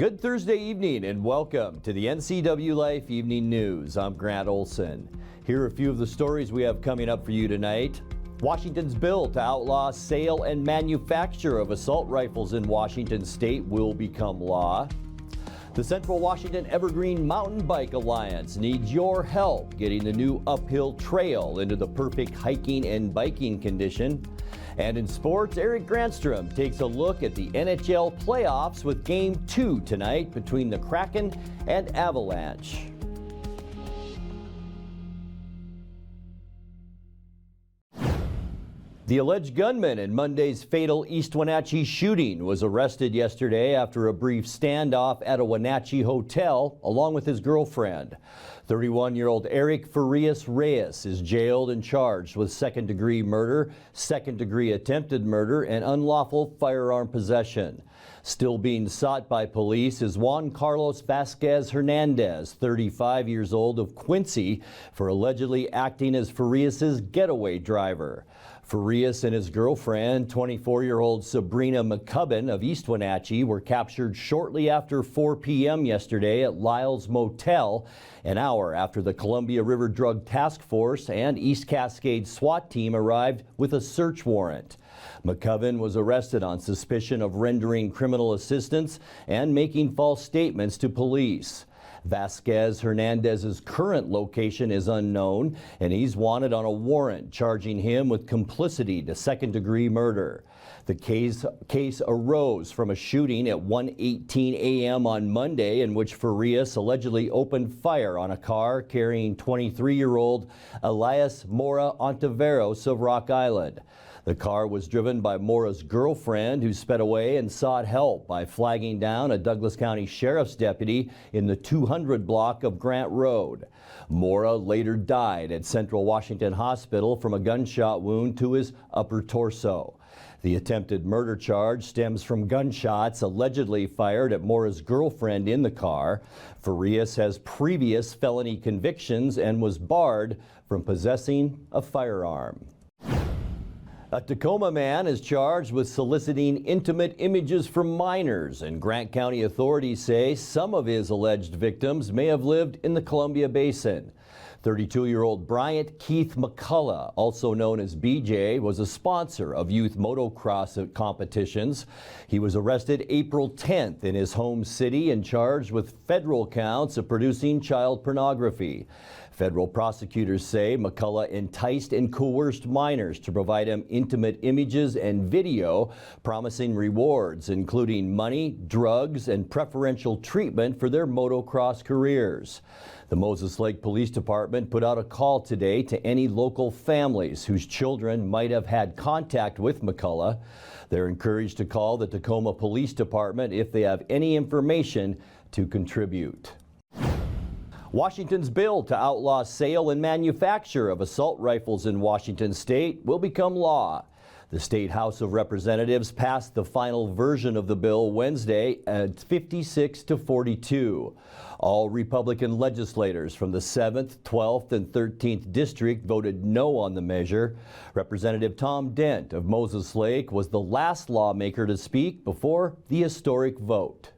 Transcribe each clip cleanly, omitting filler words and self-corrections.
Good Thursday evening and welcome to the NCWLIFE Evening News. I'm Grant Olson. Here are a few of the stories we have coming up for you tonight. Washington's bill to outlaw sale and manufacture of assault rifles in Washington state will become law. The Central Washington Evergreen Mountain Bike Alliance needs your help getting the new uphill trail into the perfect hiking and biking condition. And in sports, Eric Granstrom takes a look at the NHL playoffs with Game 2 tonight between the Kraken and Avalanche. The alleged gunman in Monday's fatal East Wenatchee shooting was arrested yesterday after a brief standoff at a Wenatchee hotel along with his girlfriend. 31-year-old Eric Farias Reyes is jailed and charged with second-degree murder, second-degree attempted murder, and unlawful firearm possession. Still being sought by police is Juan Carlos Vasquez Hernandez, 35 years old, of Quincy, for allegedly acting as Farias's getaway driver. Farias and his girlfriend, 24-year-old Sabrina McCubbin of East Wenatchee, were captured shortly after 4 p.m. yesterday at Lyle's Motel, an hour after the Columbia River Drug Task Force and East Cascade SWAT team arrived with a search warrant. McCubbin was arrested on suspicion of rendering criminal assistance and making false statements to police. Vasquez Hernandez's current location is unknown, and he's wanted on a warrant charging him with complicity to second-degree murder. The case arose from a shooting at 1:18 a.m. on Monday in which Farias allegedly opened fire on a car carrying 23-year-old Elias Mora Ontiveros of Rock Island. The car was driven by Mora's girlfriend, who sped away and sought help by flagging down a Douglas County Sheriff's deputy in the 200 block of Grant Road. Mora later died at Central Washington Hospital from a gunshot wound to his upper torso. The attempted murder charge stems from gunshots allegedly fired at Mora's girlfriend in the car. Farias has previous felony convictions and was barred from possessing a firearm. A Tacoma man is charged with soliciting intimate images from minors, and Grant County authorities say some of his alleged victims may have lived in the Columbia Basin. 32-year-old Bryant Keith McCullough, also known as BJ, was a sponsor of youth motocross competitions. He was arrested April 10th in his home city and charged with federal counts of producing child pornography. Federal prosecutors say McCullough enticed and coerced minors to provide him intimate images and video, promising rewards including money, drugs, and preferential treatment for their motocross careers. The Moses Lake Police Department put out a call today to any local families whose children might have had contact with McCullough. They're encouraged to call the Tacoma Police Department if they have any information to contribute. Washington's bill to outlaw sale and manufacture of assault rifles in Washington state will become law. The State House of Representatives passed the final version of the bill Wednesday at 56-42. All Republican legislators from the 7th, 12th, and 13th District voted no on the measure. Representative Tom Dent of Moses Lake was the last lawmaker to speak before the historic vote.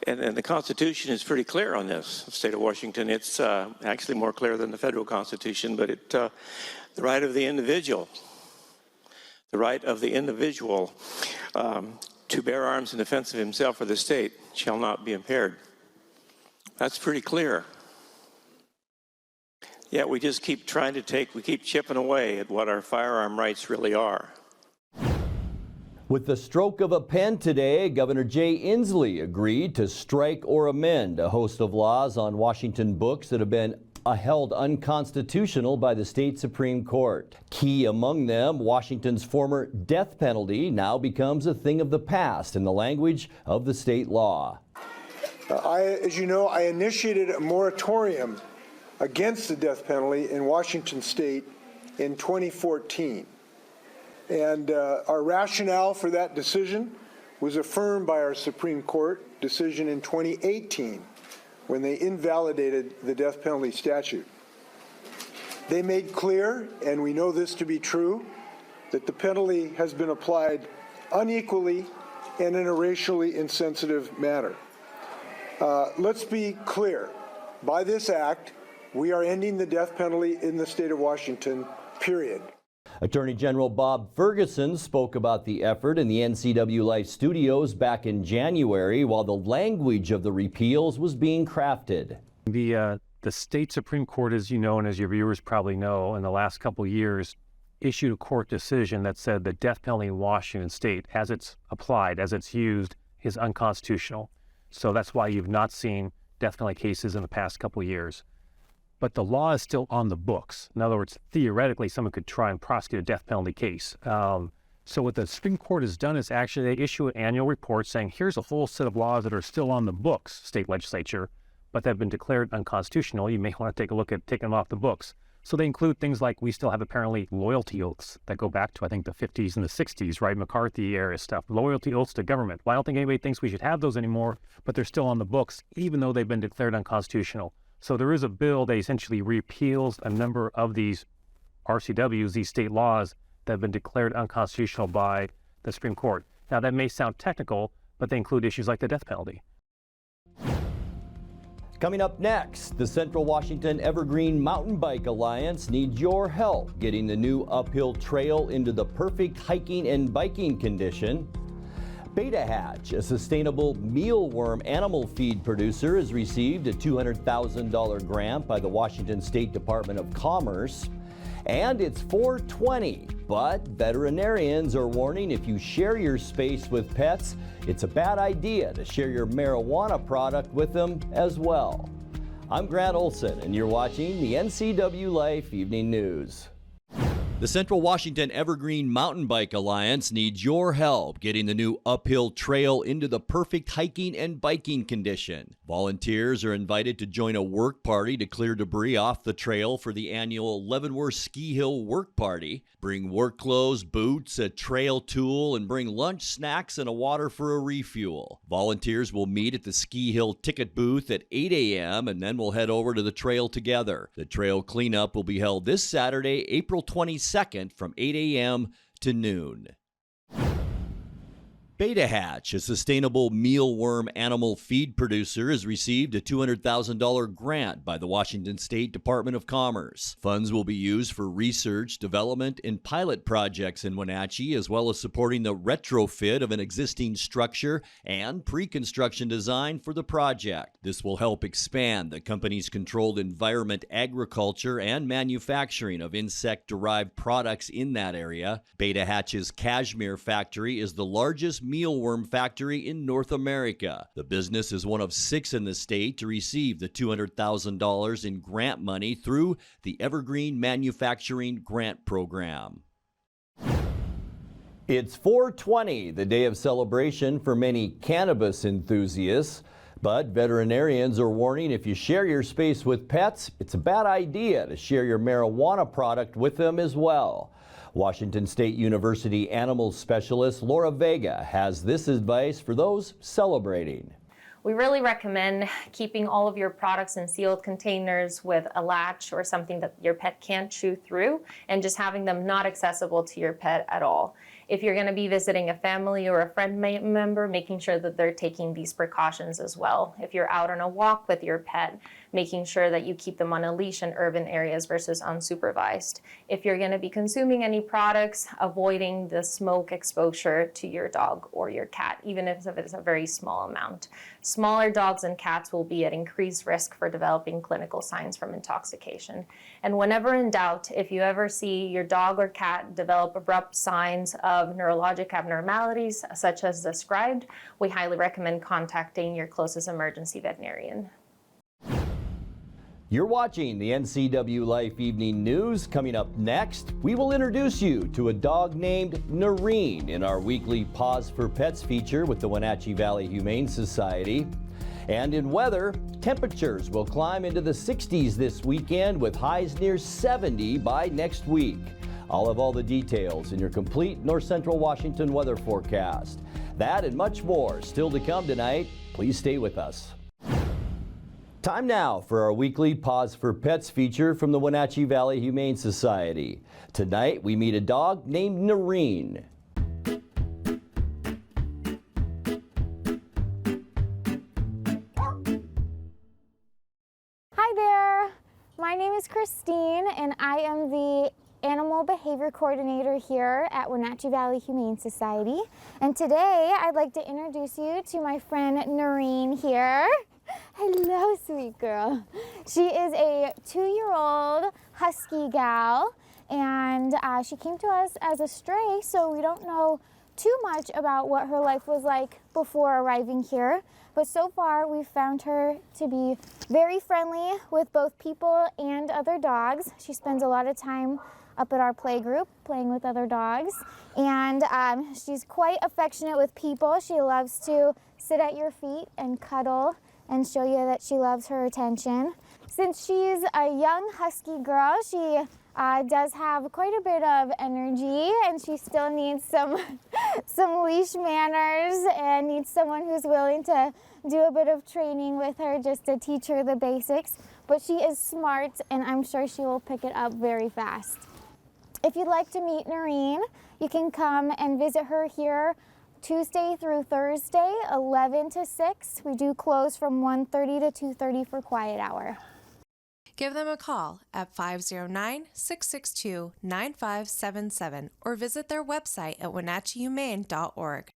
And the Constitution is pretty clear on this. The state of Washington, it's actually more clear than the federal Constitution, but the right of the individual, to bear arms in defense of himself or the state shall not be impaired. That's pretty clear. Yet we just keep we keep chipping away at what our firearm rights really are. With the stroke of a pen today, Governor Jay Inslee agreed to strike or amend a host of laws on Washington books that have been held unconstitutional by the state Supreme Court. Key among them, Washington's former death penalty now becomes a thing of the past in the language of the state law. As you know, I initiated a moratorium against the death penalty in Washington state in 2014. And our rationale for that decision was affirmed by our Supreme Court decision in 2018 when they invalidated the death penalty statute. They made clear, and we know this to be true, that the penalty has been applied unequally and in a racially insensitive manner. Let's be clear. By this act, we are ending the death penalty in the state of Washington, period. Attorney General Bob Ferguson spoke about the effort in the NCWLIFE studios back in January while the language of the repeals was being crafted. The state Supreme Court, as you know and as your viewers probably know, in the last couple of years issued a court decision that said the death penalty in Washington state, as it's applied, as it's used, is unconstitutional. So that's why you've not seen death penalty cases in the past couple of years. But the law is still on the books. In other words, theoretically, someone could try and prosecute a death penalty case. So what the Supreme Court has done is actually they issue an annual report saying, here's a whole set of laws that are still on the books, state legislature, but that have been declared unconstitutional. You may want to take a look at taking them off the books. So they include things like we still have apparently loyalty oaths that go back to, I think, the 50s and the 60s, right? McCarthy era stuff, loyalty oaths to government. Well, I don't think anybody thinks we should have those anymore, but they're still on the books, even though they've been declared unconstitutional. So there is a bill that essentially repeals a number of these RCWs, these state laws that have been declared unconstitutional by the Supreme Court. Now, that may sound technical, but they include issues like the death penalty. Coming up next, the Central Washington Evergreen Mountain Bike Alliance needs your help getting the new uphill trail into the perfect hiking and biking condition. Beta Hatch, a sustainable mealworm animal feed producer, has received a $200,000 grant by the Washington State Department of Commerce. And it's 420, but veterinarians are warning if you share your space with pets, it's a bad idea to share your marijuana product with them as well. I'm Grant Olson, and you're watching the NCWLIFE Evening News. The Central Washington Evergreen Mountain Bike Alliance needs your help getting the new uphill trail into the perfect hiking and biking condition. Volunteers are invited to join a work party to clear debris off the trail for the annual Leavenworth Ski Hill Work Party. Bring work clothes, boots, a trail tool, and bring lunch, snacks, and a water for a refuel. Volunteers will meet at the Ski Hill ticket booth at 8 a.m. and then will head over to the trail together. The trail cleanup will be held this Saturday, April 22nd from 8 a.m. to noon. Beta Hatch, a sustainable mealworm animal feed producer, has received a $200,000 grant by the Washington State Department of Commerce. Funds will be used for research, development, and pilot projects in Wenatchee, as well as supporting the retrofit of an existing structure and pre-construction design for the project. This will help expand the company's controlled environment agriculture and manufacturing of insect-derived products in that area. Beta Hatch's Cashmere factory is the largest mealworm factory in North America. The business is one of 6 in the state to receive the $200,000 in grant money through the Evergreen Manufacturing Grant Program. It's 420, the day of celebration for many cannabis enthusiasts. But veterinarians are warning if you share your space with pets, it's a bad idea to share your marijuana product with them as well. Washington State University animal specialist Laura Vega has this advice for those celebrating. We really recommend keeping all of your products in sealed containers with a latch or something that your pet can't chew through, and just having them not accessible to your pet at all. If you're going to be visiting a family or a friend member, making sure that they're taking these precautions as well. If you're out on a walk with your pet, making sure that you keep them on a leash in urban areas versus unsupervised. If you're going to be consuming any products, avoiding the smoke exposure to your dog or your cat, even if it's a very small amount. Smaller dogs and cats will be at increased risk for developing clinical signs from intoxication. And whenever in doubt, if you ever see your dog or cat develop abrupt signs of neurologic abnormalities, such as described, we highly recommend contacting your closest emergency veterinarian. You're watching the NCWLIFE Evening News. Coming up next, we will introduce you to a dog named Noreen in our weekly Pause for Pets feature with the Wenatchee Valley Humane Society. And in weather, temperatures will climb into the 60s this weekend with highs near 70 by next week. I'll have all the details in your complete North Central Washington weather forecast. That and much more still to come tonight. Please stay with us. Time now for our weekly Pause for Pets feature from the Wenatchee Valley Humane Society. Tonight we meet a dog named Noreen. My name is Christine, and I am the Animal Behavior Coordinator here at Wenatchee Valley Humane Society. And today I'd like to introduce you to my friend Noreen here. Hello, sweet girl. She is a 2-year-old husky gal, and she came to us as a stray, so we don't know too much about what her life was like before arriving here. But so far, we've found her to be very friendly with both people and other dogs. She spends a lot of time up at our play group playing with other dogs, and she's quite affectionate with people. She loves to sit at your feet and cuddle and show you that she loves her attention. Since she's a young husky girl, she does have quite a bit of energy, and she still needs some leash manners and needs someone who's willing to do a bit of training with her just to teach her the basics. But she is smart, and I'm sure she will pick it up very fast. If you'd like to meet Noreen, you can come and visit her here Tuesday through Thursday, 11 to 6. We do close from 1:30 to 2:30 for quiet hour. Give them a call at 509-662-9577 or visit their website at wenatcheehumane.org.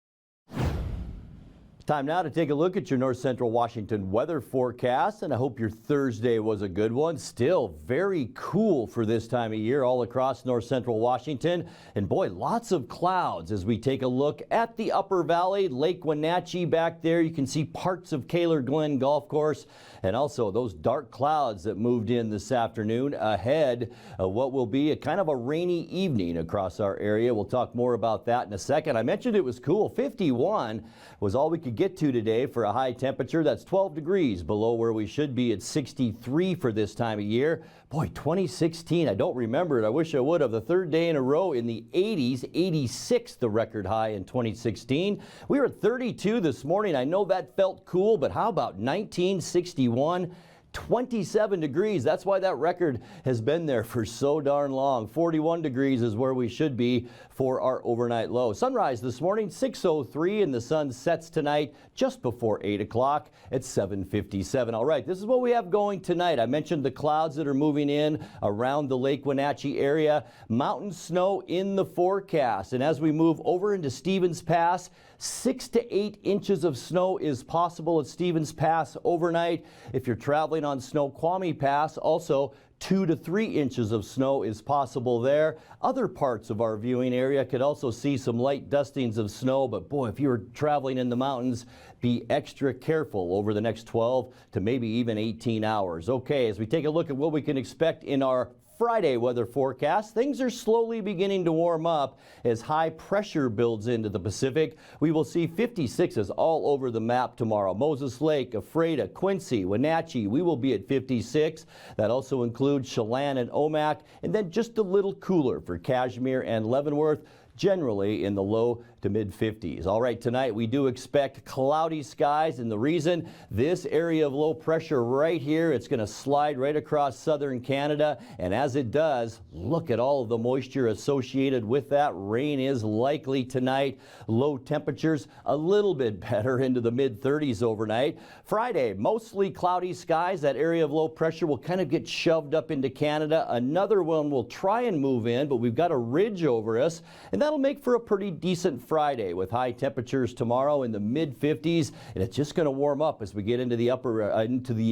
Time now to take a look at your North Central Washington weather forecast, and I hope your Thursday was a good one. Still very cool for this time of year all across North Central Washington, and boy, lots of clouds as we take a look at the Upper Valley, Lake Wenatchee back there. You can see parts of Kaler Glen Golf Course, and also those dark clouds that moved in this afternoon ahead of what will be a kind of a rainy evening across our area. We'll talk more about that in a second. I mentioned it was cool. 51 was all we could get to today for a high temperature. That's 12 degrees below where we should be at 63 for this time of year. Boy, 2016, I don't remember it. I wish I would have. The third day in a row in the 80s, 86 the record high in 2016. We were at 32 this morning. I know that felt cool, but how about 1961? 27 degrees. That's why that record has been there for so darn long. 41 degrees is where we should be for our overnight low. Sunrise this morning, 6:03, and the sun sets tonight just before 8 o'clock at 7:57. All right, this is what we have going tonight. I mentioned the clouds that are moving in around the Lake Wenatchee area. Mountain snow in the forecast. And as we move over into Stevens Pass, 6 to 8 inches of snow is possible at Stevens Pass overnight. If you're traveling on Snoqualmie Pass, also 2 to 3 inches of snow is possible there. Other parts of our viewing area could also see some light dustings of snow, but boy, if you're traveling in the mountains, be extra careful over the next 12 to maybe even 18 hours. Okay, as we take a look at what we can expect in our Friday weather forecast, things are slowly beginning to warm up as high pressure builds into the Pacific. We will see 56s all over the map tomorrow. Moses Lake, Ephrata, Quincy, Wenatchee, we will be at 56. That also includes Chelan and Omak, and then just a little cooler for Kashmir and Leavenworth, generally in the low to mid 50s. All right, tonight we do expect cloudy skies, and the reason, this area of low pressure right here, it's going to slide right across southern Canada, and as it does, look at all of the moisture associated with that. Rain is likely tonight. Low temperatures a little bit better into the mid 30s overnight. Friday, mostly cloudy skies. That area of low pressure will kind of get shoved up into Canada. Another one will try and move in, but we've got a ridge over us, and that'll make for a pretty decent Friday with high temperatures tomorrow in the mid 50s, and it's just going to warm up as we get into the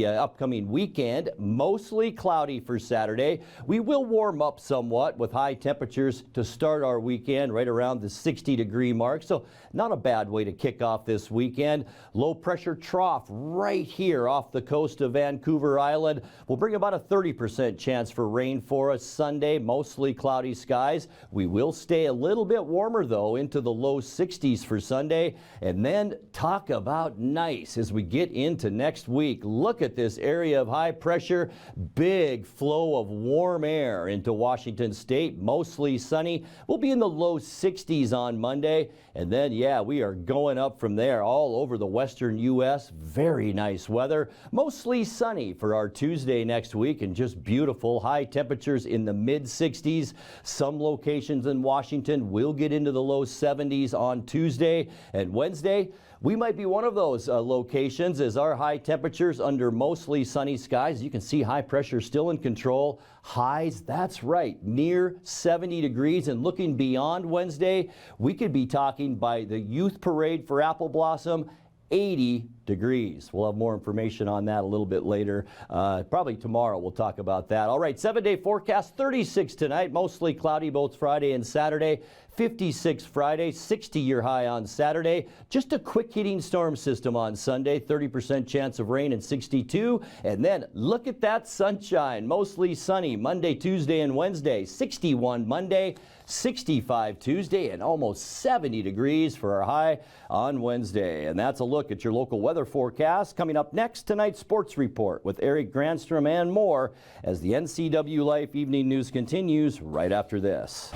upcoming weekend. Mostly cloudy for Saturday. We will warm up somewhat with high temperatures to start our weekend right around the 60-degree mark, so not a bad way to kick off this weekend. Low pressure trough right here off the coast of Vancouver Island will bring about a 30% chance for rain for us Sunday. Mostly cloudy skies. We will stay a little bit warmer though into the low 60s for Sunday, and then talk about nice as we get into next week. Look at this area of high pressure, big flow of warm air into Washington State, mostly sunny. We'll be in the low 60s on Monday, and then yeah, we are going up from there all over the western U.S. Very nice weather, mostly sunny for our Tuesday next week, and just beautiful high temperatures in the mid 60s. Some locations in Washington will get into the low 70s. 70s on Tuesday and Wednesday. We might be one of those locations as our high temperatures under mostly sunny skies. You can see high pressure still in control. Highs, that's right, near 70 degrees. And looking beyond Wednesday, we could be talking by the Youth Parade for Apple Blossom, 80 degrees. We'll have more information on that a little bit later. Probably tomorrow we'll talk about that. All right, 7-day forecast, 36 tonight, mostly cloudy both Friday and Saturday. 56 Friday, 60-year high on Saturday. Just a quick heating storm system on Sunday, 30% chance of rain and 62. And then look at that sunshine, mostly sunny Monday, Tuesday, and Wednesday. 61 Monday, 65 Tuesday, and almost 70 degrees for our high on Wednesday. And that's a look at your local weather forecast. Coming up next, tonight's sports report with Eric Granstrom and more as the NCWLIFE Evening News continues right after this.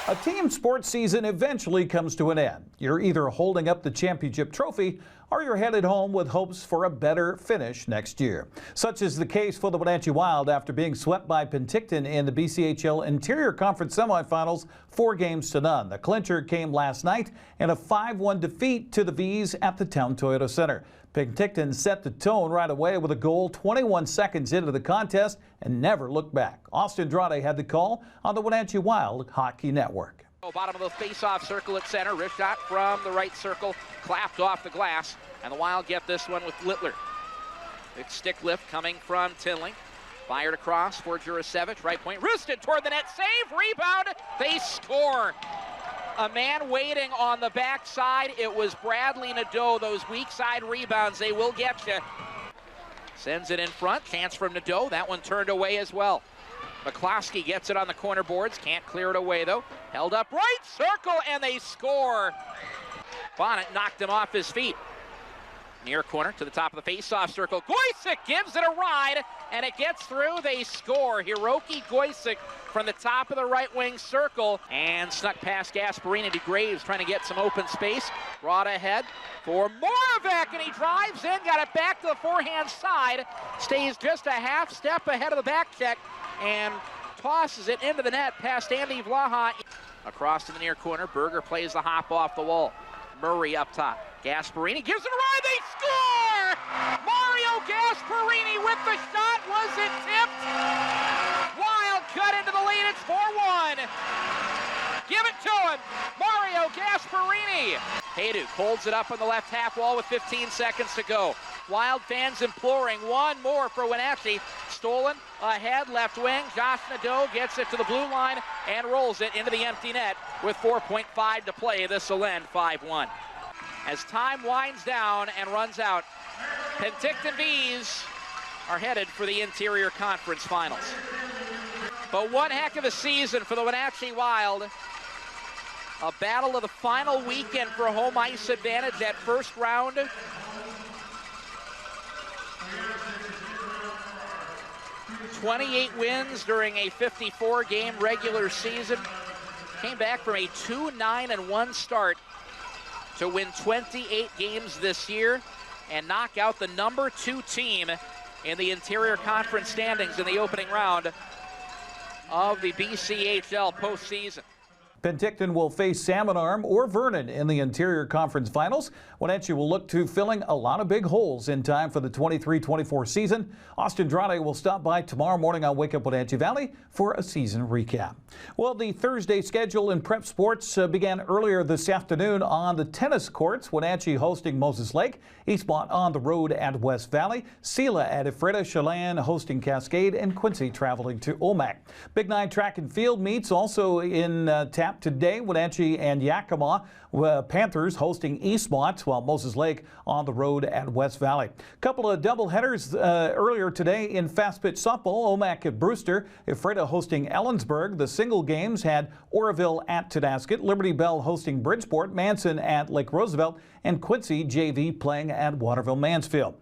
A team sports season eventually comes to an end. You're either holding up the championship trophy or you're headed home with hopes for a better finish next year. Such is the case for the Wenatchee Wild after being swept by Penticton in the BCHL Interior Conference semifinals 4-0. The clincher came last night in a 5-1 defeat to the V's at the Town Toyota Center. Penticton set the tone right away with a goal 21 seconds into the contest and never looked back. Austin Andrade had the call on the Wenatchee Wild Hockey Network. Bottom of the face-off circle at center. Wrist shot from the right circle, clapped off the glass, and the Wild get this one with Littler. Big stick lift coming from Tinley. Fired across for Jurasevich, right point, wristed toward the net, save, rebound, they score. A man waiting on the backside. It was Bradley Nadeau. Those weak side rebounds, they will get you. Sends it in front. Chance from Nadeau. That one turned away as well. McCloskey gets it on the corner boards. Can't clear it away, though. Held up right circle, and they score. Bonnet knocked him off his feet. Near corner to the top of the face-off circle. Goysick gives it a ride, and it gets through. They score. Hiroki Goysick from the top of the right wing circle, and snuck past Gasparini to Graves, trying to get some open space. Brought ahead for Moravec, and he drives in, got it back to the forehand side. Stays just a half step ahead of the back check, and tosses it into the net past Andy Vlaha. Across to the near corner, Berger plays the hop off the wall. Murray up top. Gasparini gives it a ride, they score! Mario Gasparini with the shot, was it tipped? Wild cut into the lead, it's 4-1. Give it to him, Mario Gasparini. Hayduk holds it up on the left half wall with 15 seconds to go. Wild fans imploring one more for Wenatchee. Stolen ahead, left wing. Josh Nadeau gets it to the blue line and rolls it into the empty net with 4.5 to play. This will end 5-1. As time winds down and runs out, Penticton Bees are headed for the Interior Conference Finals. But one heck of a season for the Wenatchee Wild. A battle of the final weekend for home ice advantage, that first round. ...28 wins during a 54-game regular season. Came back from a 2-9-1 start to win 28 games this year and knock out the number 2 team in the Interior Conference standings in the opening round of the BCHL postseason. Penticton will face Salmon Arm or Vernon in the Interior Conference Finals. Wenatchee will look to filling a lot of big holes in time for the 23-24 season. Austin Andrade will stop by tomorrow morning on Wake Up Wenatchee Valley for a season recap. Well, the Thursday schedule in prep sports began earlier this afternoon on the tennis courts. Wenatchee hosting Moses Lake, Eastmont on the road at West Valley, Sela at Ephrata, Chelan hosting Cascade, and Quincy traveling to Omak. Big 9 track and field meets also in tap today. Wenatchee and Yakima Panthers hosting Eastmont, while Moses Lake on the road at West Valley. Couple of doubleheaders earlier today in fast pitch softball. Omak at Brewster, Ephrata hosting Ellensburg. The single games had Oroville at Tedasket, Liberty Bell hosting Bridgeport, Manson at Lake Roosevelt, and Quincy JV playing at Waterville Mansfield.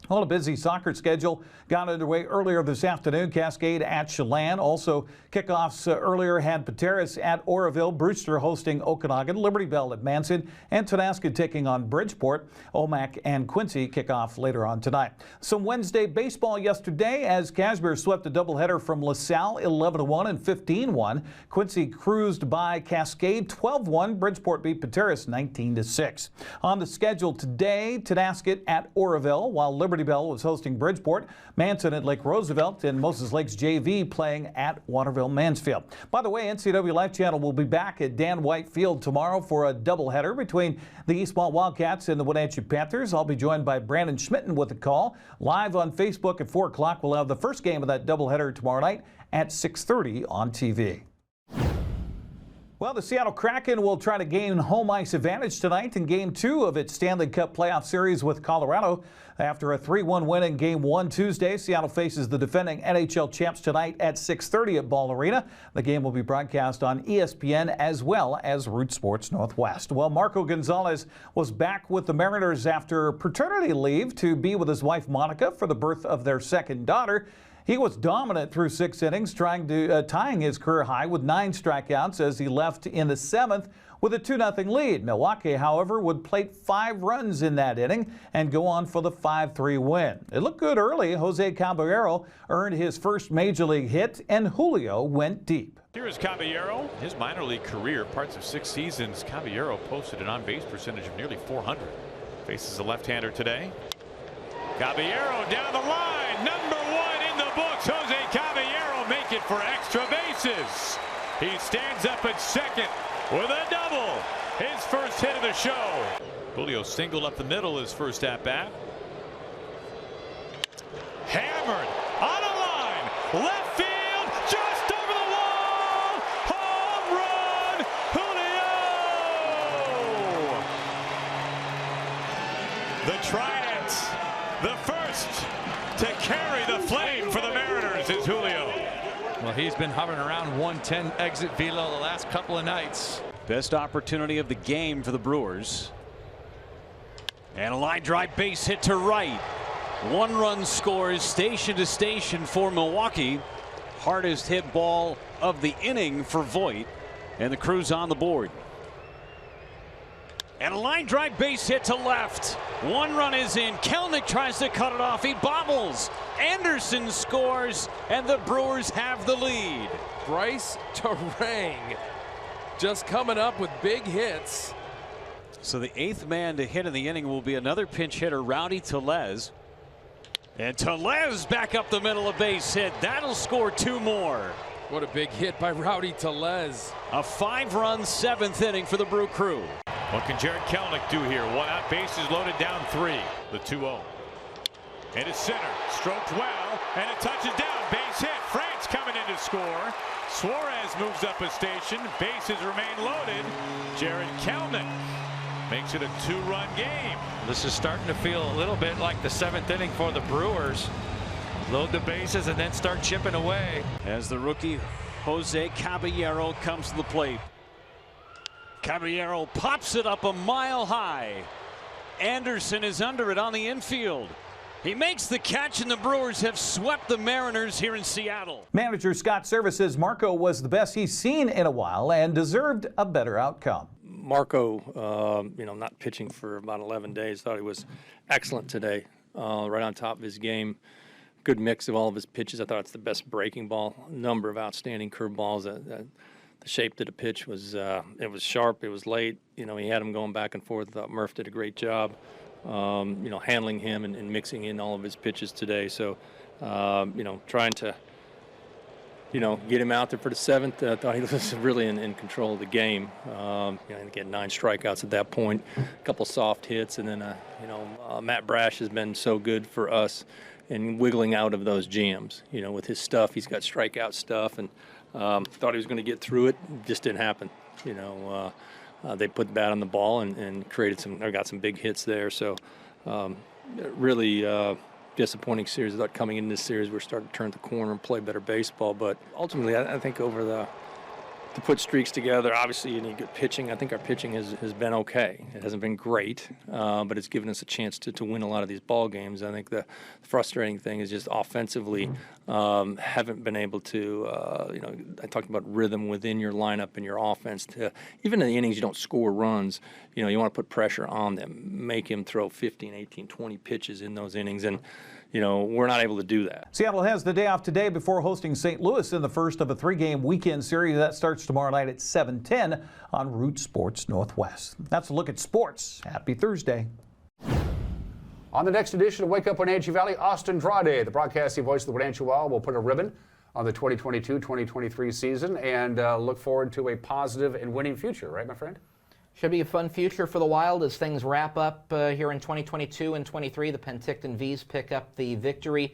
Well, a busy soccer schedule got underway earlier this afternoon. Cascade at Chelan. Also, kickoffs earlier had Pateros at Oroville, Brewster hosting Okanagan, Liberty Bell at Manson, and Tonasca taking on Bridgeport. Omak and Quincy kick off later on tonight. Some Wednesday baseball yesterday as Kashmir swept a doubleheader from LaSalle 11-1 and 15-1. Quincy cruised by Cascade 12-1. Bridgeport beat Pateros 19-6. On the schedule today, Tonasca at Oroville, while Liberty Bell was hosting Bridgeport, Manson at Lake Roosevelt, and Moses Lake's JV playing at Waterville Mansfield. By the way, NCWLIFE channel will be back at Dan White Field tomorrow for a doubleheader between the Eastmont Wildcats and the Wenatchee Panthers. I'll be joined by Brandon Schmitten with a call. Live on Facebook at 4 o'clock. We'll have the first game of that doubleheader tomorrow night at 6:30 on TV. Well, the Seattle Kraken will try to gain home ice advantage tonight in Game 2 of its Stanley Cup playoff series with Colorado. After a 3-1 win in Game 1 Tuesday, Seattle faces the defending NHL champs tonight at 6:30 at Ball Arena. The game will be broadcast on ESPN as well as Root Sports Northwest. Well, Marco Gonzalez was back with the Mariners after paternity leave to be with his wife Monica for the birth of their second daughter. He was dominant through 6 innings, tying his career high with 9 strikeouts as he left in the 7th with a 2-0 lead. Milwaukee, however, would plate 5 runs in that inning and go on for the 5-3 win. It looked good early. Jose Caballero earned his first major league hit, and Julio went deep. Here is Caballero. His minor league career, parts of 6 seasons, Caballero posted an on-base percentage of nearly .400. Faces a left-hander today. Caballero down the line, number 1 in the books. Jose Caballero make it for extra bases. He stands up at second with a double. His first hit of the show. Julio singled up the middle his first at-bat. Hammered on a line, left field, just over the wall. Home run, Julio. The Trident, the first to carry the flame for the Mariners is Julio. Well, he's been hovering around 110 exit velo the last couple of nights. Best opportunity of the game for the Brewers. And a line drive base hit to right. 1-run scores station to station for Milwaukee. Hardest hit ball of the inning for Voit. And the Crew's on the board. And a line drive base hit to left. 1 run is in. Kelnick tries to cut it off. He bobbles. Anderson scores, and the Brewers have the lead. Bryce Terang just coming up with big hits. So the 8th man to hit in the inning will be another pinch hitter, Rowdy Tellez. And Tellez back up the middle, a base hit. That'll score 2 more. What a big hit by Rowdy Tellez. A 5-run 7th inning for the Brew Crew. What can Jared Kelnick do here? 1 out, bases loaded, down 3. The 2-0. Into center, stroked well, and it touches down. Base hit. France coming in to score. Suarez moves up a station. Bases remain loaded. Jared Kelnick makes it a 2-run game. This is starting to feel a little bit like the 7th inning for the Brewers. Load the bases and then start chipping away. As the rookie Jose Caballero comes to the plate. Caballero pops it up a mile high. Anderson is under it on the infield. He makes the catch, and the Brewers have swept the Mariners here in Seattle. Manager Scott Service says Marco was the best he's seen in a while and deserved a better outcome. Marco, not pitching for about 11 days, thought he was excellent today, right on top of his game. Good mix of all of his pitches. I thought it's the best breaking ball. A number of outstanding curveballs. The shape of the pitch was it was sharp. It was late. He had him going back and forth. I thought Murph did a great job. Handling him and mixing in all of his pitches today. So, trying to, get him out there for the 7th. I thought he was really in control of the game. I think he had 9 strikeouts at that point, a couple soft hits, and then, Matt Brash has been so good for us in wiggling out of those jams. With his stuff, he's got strikeout stuff, and thought he was going to get through it. Just didn't happen. They put the bat on the ball and got some big hits there. So really disappointing series. I thought coming into this series we're starting to turn the corner and play better baseball. But ultimately, I think over the to put streaks together. Obviously, you need good pitching. I think our pitching has been okay. It hasn't been great, but it's given us a chance to win a lot of these ball games. I think the frustrating thing is just offensively haven't been able to, I talked about rhythm within your lineup and your offense. Even in the innings you don't score runs, you want to put pressure on them, make him throw 15, 18, 20 pitches in those innings, and we're not able to do that. Seattle has the day off today before hosting St. Louis in the first of a 3-game weekend series. That starts tomorrow night at 7:10 on Root Sports Northwest. That's a look at sports. Happy Thursday. On the next edition of Wake Up Wenatchee Valley, Austin Drade, the broadcasting voice of the Wenatchee Wild, will put a ribbon on the 2022-2023 season and look forward to a positive and winning future. Right, my friend? Should be a fun future for the Wild as things wrap up here in 2022 and 23. The Penticton Vees pick up the victory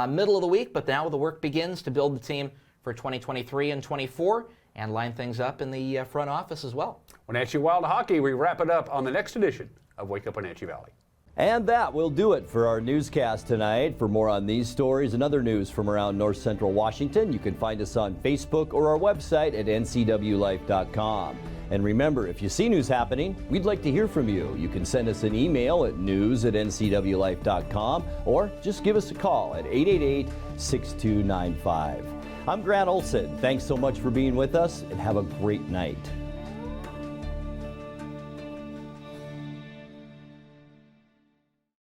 middle of the week, but now the work begins to build the team for 2023 and 24 and line things up in the front office as well. Wenatchee Wild hockey, we wrap it up on the next edition of Wake Up Wenatchee Valley. And that will do it for our newscast tonight. For more on these stories and other news from around North Central Washington, you can find us on Facebook or our website at ncwlife.com. And remember, if you see news happening, we'd like to hear from you. You can send us an email at news@ncwlife.com or just give us a call at 888-6295. I'm Grant Olson. Thanks so much for being with us and have a great night.